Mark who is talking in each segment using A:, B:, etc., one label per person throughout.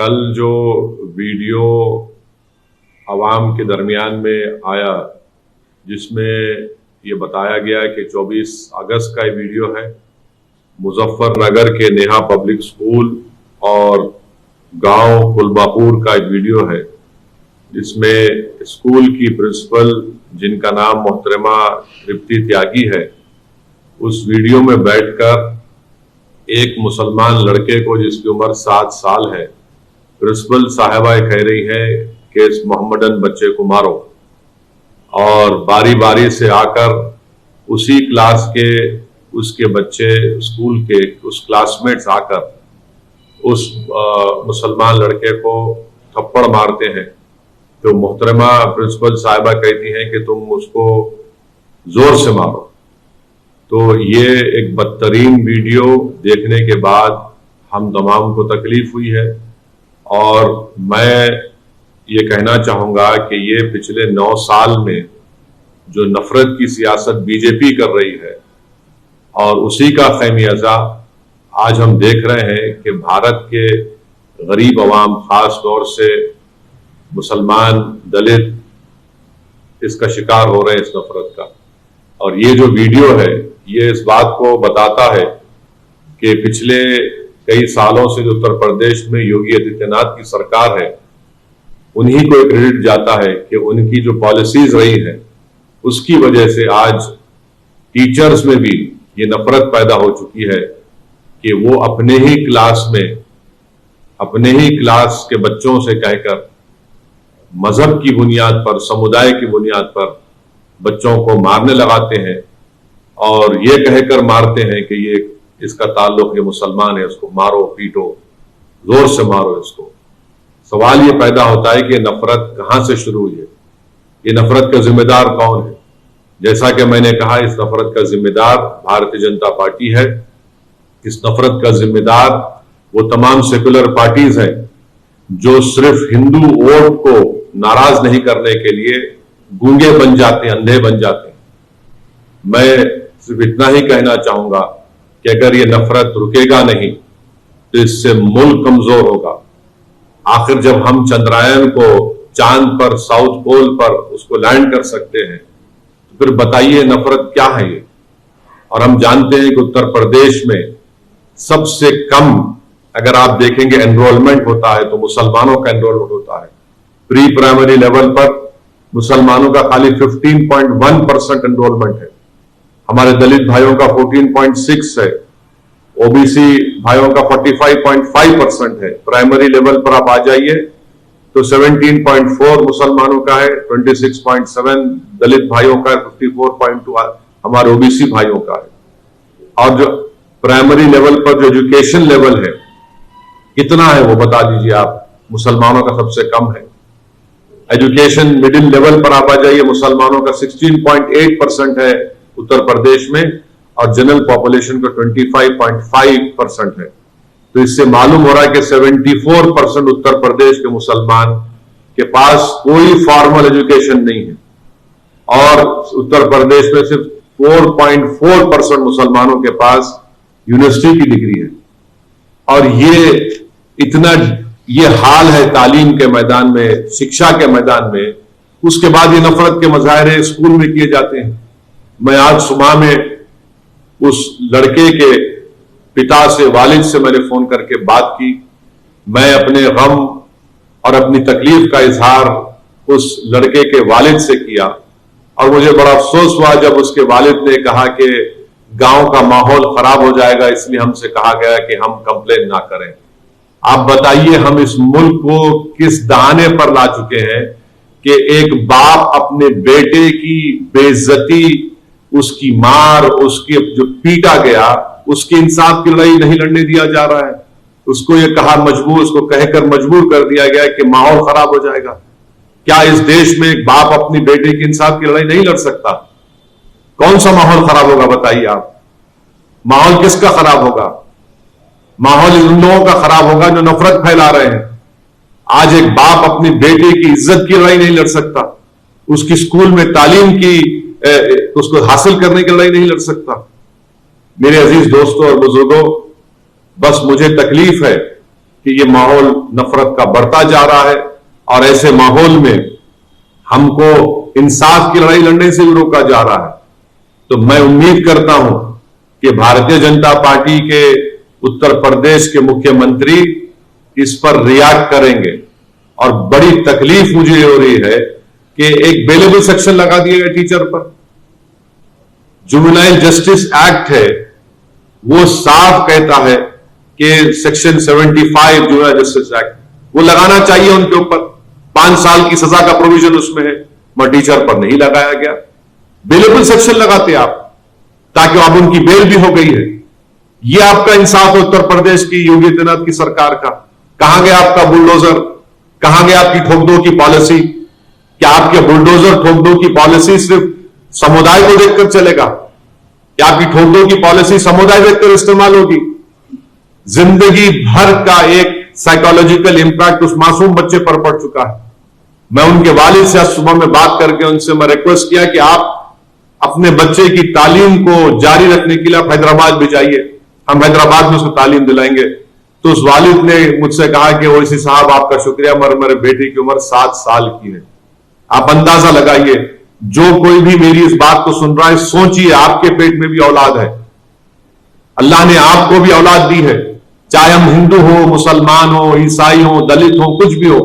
A: कल जो वीडियो आवाम के दरमियान में आया जिसमें ये बताया गया कि 24 अगस्त का ये वीडियो है, मुजफ्फरनगर के नेहा पब्लिक स्कूल और गांव कुलबापुर का एक वीडियो है जिसमें स्कूल की प्रिंसिपल जिनका नाम मोहतरमा तृप्ति त्यागी है, उस वीडियो में बैठकर एक मुसलमान लड़के को जिसकी उम्र 7 साल है, प्रिंसिपल साहिबा कह रही है कि इस मोहम्मदन बच्चे को मारो, और बारी बारी से आकर उसी क्लास के उसके बच्चे स्कूल के उस क्लासमेट्स आकर उस मुसलमान लड़के को थप्पड़ मारते हैं। तो मोहतरमा प्रिंसिपल साहिबा कहती हैं कि तुम उसको जोर से मारो। तो ये एक बदतरीन वीडियो देखने के बाद हम तमाम को तकलीफ हुई है, और मैं ये कहना चाहूँगा कि ये पिछले 9 साल में जो नफरत की सियासत बीजेपी कर रही है और उसी का खैमियाजा आज हम देख रहे हैं कि भारत के गरीब अवाम, खास तौर से मुसलमान, दलित इसका शिकार हो रहे हैं, इस नफरत का। और ये जो वीडियो है ये इस बात को बताता है कि पिछले कई सालों से जो उत्तर प्रदेश में योगी आदित्यनाथ की सरकार है, उन्हीं को क्रेडिट जाता है कि उनकी जो पॉलिसीज रही है उसकी वजह से आज टीचर्स में भी ये नफरत पैदा हो चुकी है कि वो अपने ही क्लास में, अपने ही क्लास के बच्चों से कहकर मजहब की बुनियाद पर, समुदाय की बुनियाद पर बच्चों को मारने लगाते हैं, और ये कहकर मारते हैं कि ये इसका ताल्लुक ये मुसलमान है, उसको मारो पीटो, जोर से मारो इसको। सवाल ये पैदा होता है कि नफरत कहां से शुरू हुई है, ये नफरत का जिम्मेदार कौन है? जैसा कि मैंने कहा, इस नफरत का जिम्मेदार भारतीय जनता पार्टी है। इस नफरत का जिम्मेदार वो तमाम सेकुलर पार्टीज हैं जो सिर्फ हिंदू वोट को नाराज नहीं करने के लिए गूंगे बन जाते हैं, अंधे बन जाते हैं। मैं सिर्फ इतना ही कहना चाहूंगा कि अगर ये नफरत रुकेगा नहीं तो इससे मुल्क कमजोर होगा। आखिर जब हम चंद्रयान को चांद पर, साउथ पोल पर उसको लैंड कर सकते हैं, तो फिर बताइए नफरत क्या है ये? और हम जानते हैं कि उत्तर प्रदेश में सबसे कम, अगर आप देखेंगे, एनरोलमेंट होता है तो मुसलमानों का एनरोलमेंट होता है। प्री प्राइमरी लेवल पर मुसलमानों का खाली 15.1% एनरोलमेंट है, हमारे दलित भाइयों का 14.6 है, ओबीसी भाइयों का 45.5% है। प्राइमरी लेवल पर आप आ जाइए तो 17.4 मुसलमानों का है, 26.7 दलित भाइयों का है, 54.2 हमारे ओबीसी भाइयों का है। और जो प्राइमरी लेवल पर जो एजुकेशन लेवल है कितना है वो बता दीजिए आप? मुसलमानों का सबसे कम है। एजुकेशन मिडिल लेवल पर आप आ जाइए, मुसलमानों का 16.8% है उत्तर प्रदेश में, और जनरल पॉपुलेशन का 25.5% है। तो इससे मालूम हो रहा है कि 74% उत्तर प्रदेश के मुसलमान के पास कोई फॉर्मल एजुकेशन नहीं है, और उत्तर प्रदेश में सिर्फ 4.4% मुसलमानों के पास यूनिवर्सिटी की डिग्री है। और ये हाल है तालीम के मैदान में, शिक्षा के मैदान में। उसके बाद ये नफरत के मुजाहरे स्कूल में किए जाते हैं। मैं आज सुबह में उस लड़के के पिता से, वालिद से मैंने फोन करके बात की। मैं अपने गम और अपनी तकलीफ का इजहार उस लड़के के वालिद से किया, और मुझे बड़ा अफसोस हुआ जब उसके वालिद ने कहा कि गांव का माहौल खराब हो जाएगा, इसलिए हमसे कहा गया कि हम कंप्लेन ना करें। आप बताइए हम इस मुल्क को किस दहाने पर ला चुके हैं कि एक बाप अपने बेटे की बेइज्जती, उसकी मार, उसके जो पीटा गया, उसकी इंसाफ की लड़ाई नहीं लड़ने दिया जा रहा है। उसको ये कहा मजबूर, उसको कहकर मजबूर कर दिया गया कि माहौल खराब हो जाएगा। क्या इस देश में एक बाप अपनी बेटे की इंसाफ की लड़ाई नहीं लड़ सकता? कौन सा माहौल खराब होगा बताइए आप? माहौल किसका खराब होगा? माहौल उन लोगों का खराब होगा जो नफरत फैला रहे हैं। आज एक बाप अपनी बेटे की इज्जत की लड़ाई नहीं लड़ सकता, उसकी स्कूल में तालीम की उसको हासिल करने की लड़ाई नहीं लड़ सकता। मेरे अजीज दोस्तों और बुजुर्गों, बस मुझे तकलीफ है कि ये माहौल नफरत का बढ़ता जा रहा है और ऐसे माहौल में हमको इंसाफ की लड़ाई लड़ने से भी रोका जा रहा है। तो मैं उम्मीद करता हूं कि भारतीय जनता पार्टी के उत्तर प्रदेश के मुख्यमंत्री इस पर रिएक्ट करेंगे। और बड़ी तकलीफ मुझे हो रही है कि एक बेलेबल सेक्शन लगा दिया गया टीचर पर। जुवेनाइल जस्टिस एक्ट है, वो साफ कहता है कि सेक्शन 75 जुवेनाइल जस्टिस एक्ट वो लगाना चाहिए उनके ऊपर, 5 साल की सजा का प्रोविजन उसमें है, मगर टीचर पर नहीं लगाया गया। बेलेबल सेक्शन लगाते आप ताकि अब उनकी बेल भी हो गई है। ये आपका इंसाफ है उत्तर प्रदेश की योगी आदित्यनाथ की सरकार का। कहां गया आपका बुलडोजर, कहां गया आपकी ठोक दो की पॉलिसी? क्या आपके बुलडोजर ठोक दो की पॉलिसी सिर्फ समुदाय को देखकर चलेगा? क्या आपकी ठोक दो की पॉलिसी समुदाय देखकर इस्तेमाल होगी? जिंदगी भर का एक साइकोलॉजिकल इंपैक्ट उस मासूम बच्चे पर पड़ चुका है। मैं उनके वालिद से आज सुबह में बात करके उनसे मैं रिक्वेस्ट किया कि आप अपने बच्चे की तालीम को जारी रखने के लिए आप हैदराबाद भी जाइए, हम हैदराबाद में उसको तालीम दिलाएंगे। तो उस वालिद ने मुझसे कहा कि ओवैसी साहब आपका शुक्रिया, मगर मेरे बेटे की उम्र 7 साल की है। आप अंदाजा लगाइए, जो कोई भी मेरी इस बात को सुन रहा है, सोचिए आपके पेट में भी औलाद है। अल्लाह ने आपको भी औलाद दी है, चाहे हम हिंदू हो, मुसलमान हो, ईसाई हो, दलित हो, कुछ भी हो।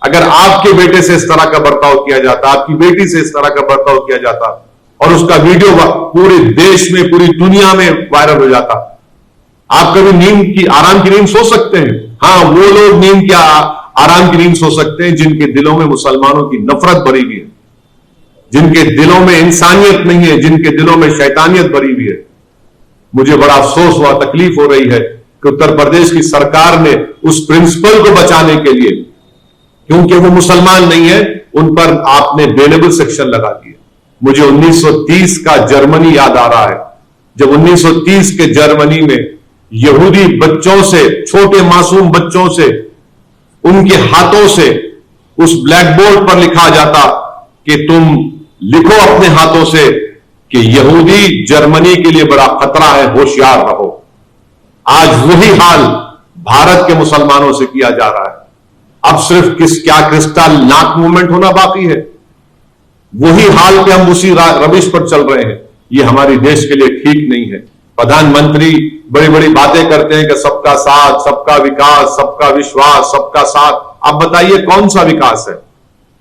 A: अगर आपके बेटे से इस तरह का बर्ताव किया जाता, आपकी बेटी से इस तरह का बर्ताव किया जाता और उसका वीडियो पूरे देश में, पूरी दुनिया में वायरल हो जाता, आप कभी आराम की नींद सो सकते हैं? हां, वो लोग नींद की आराम की नींद सो सकते हैं जिनके दिलों में मुसलमानों की नफरत भरी हुई है, जिनके दिलों में इंसानियत नहीं है, जिनके दिलों में शैतानियत भरी हुई है। मुझे बड़ा अफसोस हुआ, तकलीफ हो रही है कि उत्तर प्रदेश की सरकार ने उस प्रिंसिपल को बचाने के लिए, क्योंकि वो मुसलमान नहीं है, उन पर आपने बेलेबल सेक्शन लगा दिया। मुझे 1930 का जर्मनी याद आ रहा है, जब 1930 के जर्मनी में यहूदी बच्चों से, छोटे मासूम बच्चों से, उनके हाथों से उस ब्लैक बोर्ड पर लिखा जाता कि तुम लिखो अपने हाथों से कि यहूदी जर्मनी के लिए बड़ा खतरा है, होशियार रहो। आज वही हाल भारत के मुसलमानों से किया जा रहा है। अब सिर्फ क्या क्रिस्टल नाक मूवमेंट होना बाकी है? वही हाल पे हम उसी रविश पर चल रहे हैं। ये हमारे देश के लिए ठीक नहीं है। प्रधानमंत्री बड़ी बड़ी बातें करते हैं कि सबका साथ, सबका विकास, सबका विश्वास, सबका साथ। आप बताइए कौन सा विकास है?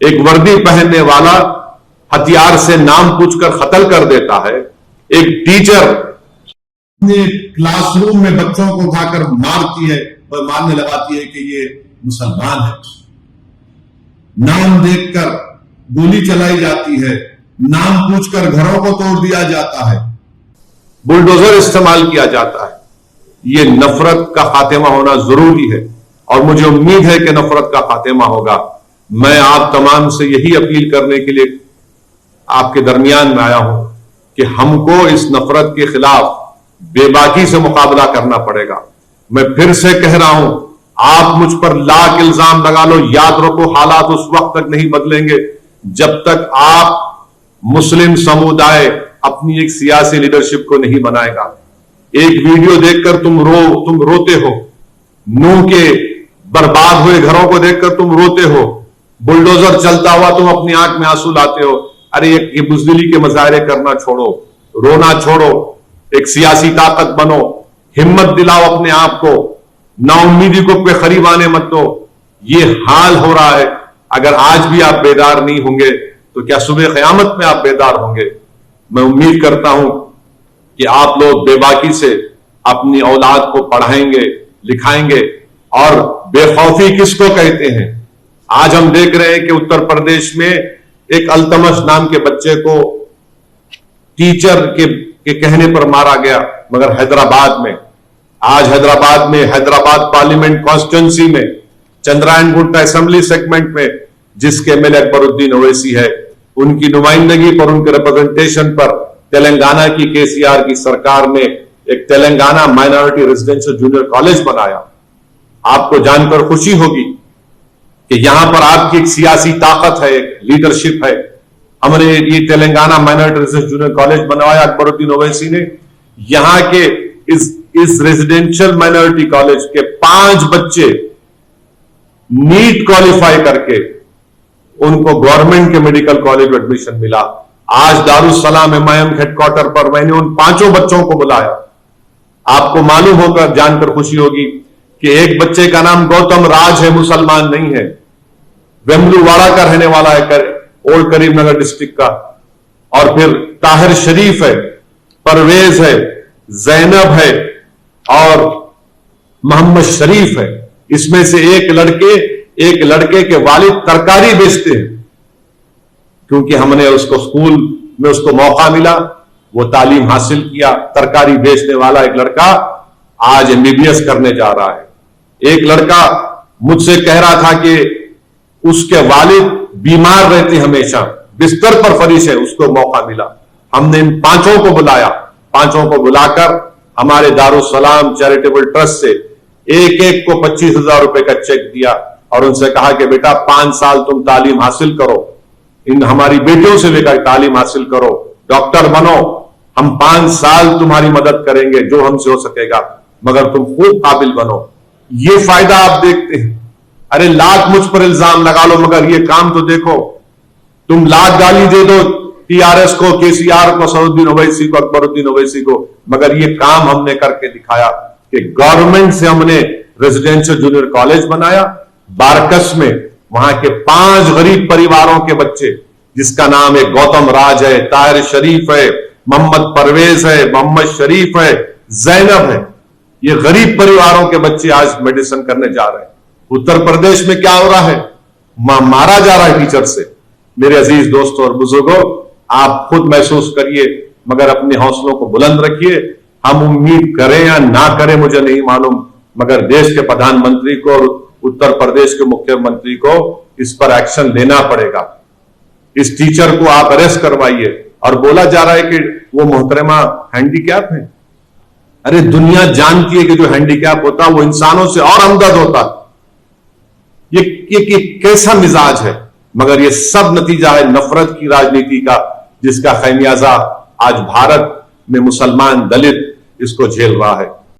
A: एक वर्दी पहनने वाला हथियार से नाम पूछकर कत्ल कर देता है। एक टीचर अपने क्लासरूम में बच्चों को उठाकर मारती है और मारने लगाती है कि ये मुसलमान है। नाम देखकर गोली चलाई जाती है, नाम पूछकर घरों को तोड़ दिया जाता है, बुलडोजर इस्तेमाल किया जाता है। ये नफरत का खात्मा होना जरूरी है और मुझे उम्मीद है कि नफरत का खात्मा होगा। मैं आप तमाम से यही अपील करने के लिए आपके दरमियान में आया हूं कि हमको इस नफरत के खिलाफ बेबाकी से मुकाबला करना पड़ेगा। मैं फिर से कह रहा हूं, आप मुझ पर लाख इल्जाम लगा लो, याद रखो हालात उस वक्त तक नहीं बदलेंगे जब तक आप मुस्लिम समुदाय अपनी एक सियासी लीडरशिप को नहीं बनाएगा। एक वीडियो देखकर तुम रोते हो, नूह के बर्बाद हुए घरों को देखकर तुम रोते हो, बुलडोजर चलता हुआ तुम अपनी आंख में आंसू लाते हो। अरे ये बुज़दिली के मुजाहरे करना छोड़ो, रोना छोड़ो, एक सियासी ताकत बनो, हिम्मत दिलाओ अपने आप को, नाउम्मीदी को पे खरीब आने मत दो। ये हाल हो रहा है, अगर आज भी आप बेदार नहीं होंगे तो क्या सुबह क़यामत में आप बेदार होंगे? मैं उम्मीद करता हूं कि आप लोग बेबाकी से अपनी औलाद को पढ़ाएंगे, लिखाएंगे। और बेखौफी किसको कहते हैं? आज हम देख रहे हैं कि उत्तर प्रदेश में एक अल्तमश नाम के बच्चे को टीचर के कहने पर मारा गया, मगर हैदराबाद में, आज हैदराबाद पार्लियामेंट कॉन्स्टिट्यूंसी में, चंद्रायन गुट्टा असेंबली सेगमेंट में, जिसके एमएलए अकबरुद्दीन ओवैसी है, उनकी नुमाइंदगी पर, उनके रिप्रेजेंटेशन पर तेलंगाना की केसीआर की सरकार ने एक Telangana minority residential junior college बनाया। आपको जानकर खुशी होगी कि यहां पर आपकी एक सियासी ताकत है, एक लीडरशिप है। हमने ये Telangana minority residential junior college बनवाया अकबरुद्दीन ओवैसी ने। यहां के इस रेजिडेंशियल माइनॉरिटी कॉलेज के 5 बच्चे नीट क्वालिफाई करके उनको गवर्नमेंट के मेडिकल कॉलेज में एडमिशन मिला। आज दारुस्सलाम एमआईएम हेडक्वार्टर पर मैंने उन 5 बच्चों को बुलाया। आपको मालूम होकर, जानकर खुशी होगी कि एक बच्चे का नाम गौतम राज है, मुसलमान नहीं है, वेमलूवाड़ा का रहने वाला है, ओल्ड करीमनगर डिस्ट्रिक्ट का। और फिर ताहिर शरीफ है, परवेज है, जैनब है और मोहम्मद शरीफ है। इसमें से एक लड़के के वालिद तरकारी बेचते हैं, क्योंकि हमने उसको स्कूल में उसको मौका मिला, वो तालीम हासिल किया। तरकारी बेचने वाला एक लड़का आज एमबीबीएस करने जा रहा है। एक लड़का मुझसे कह रहा था कि उसके वालिद बीमार रहते, हमेशा बिस्तर पर फरीश है, उसको मौका मिला। हमने इन 5 को बुलाया, 5 को बुलाकर हमारे दारुस्सलाम चैरिटेबल ट्रस्ट से एक को 25,000 रुपए का चेक दिया और उनसे कहा कि बेटा 5 साल तुम तालीम हासिल करो, इन हमारी बेटियों से लेकर तालीम हासिल करो, डॉक्टर बनो, हम 5 साल तुम्हारी मदद करेंगे जो हमसे हो सकेगा, मगर तुम खूब काबिल बनो। ये फायदा आप देखते हैं। अरे लाख मुझ पर इल्जाम लगा लो, मगर ये काम तो देखो। तुम लाख गाली दे दो टीआरएस को, केसीआर को, सदरुद्दीन ओवैसी को, अकबरुद्दीन ओवैसी को, मगर ये काम हमने करके दिखाया कि गवर्नमेंट से हमने रेजिडेंशियल जूनियर कॉलेज बनाया बारकस में। वहां के 5 गरीब परिवारों के बच्चे, जिसका नाम एक गौतम राज है, ताहिर शरीफ है, मोहम्मद परवेज है, मोहम्मद शरीफ है, जैनब है, ये गरीब परिवारों के बच्चे आज मेडिसिन करने जा रहे हैं। उत्तर प्रदेश में क्या हो रहा है? मारा जा रहा है टीचर से। मेरे अजीज दोस्तों और बुजुर्गों, आप खुद महसूस करिए, मगर अपने हौसलों को बुलंद रखिए। हम उम्मीद करें या ना करें मुझे नहीं मालूम, मगर देश के प्रधानमंत्री को और उत्तर प्रदेश के मुख्यमंत्री को इस पर एक्शन लेना पड़ेगा। इस टीचर को आप अरेस्ट करवाइए। और बोला जा रहा है कि वो मोहतरमा हैंडीकैप है। अरे दुनिया जानती है कि जो हैंडीकैप होता है वो इंसानों से और हमदर्द होता है। ये कैसा मिजाज है? मगर ये सब नतीजा है नफरत की राजनीति का, जिसका खैमियाजा आज भारत में मुसलमान दलित इसको झेल रहा है।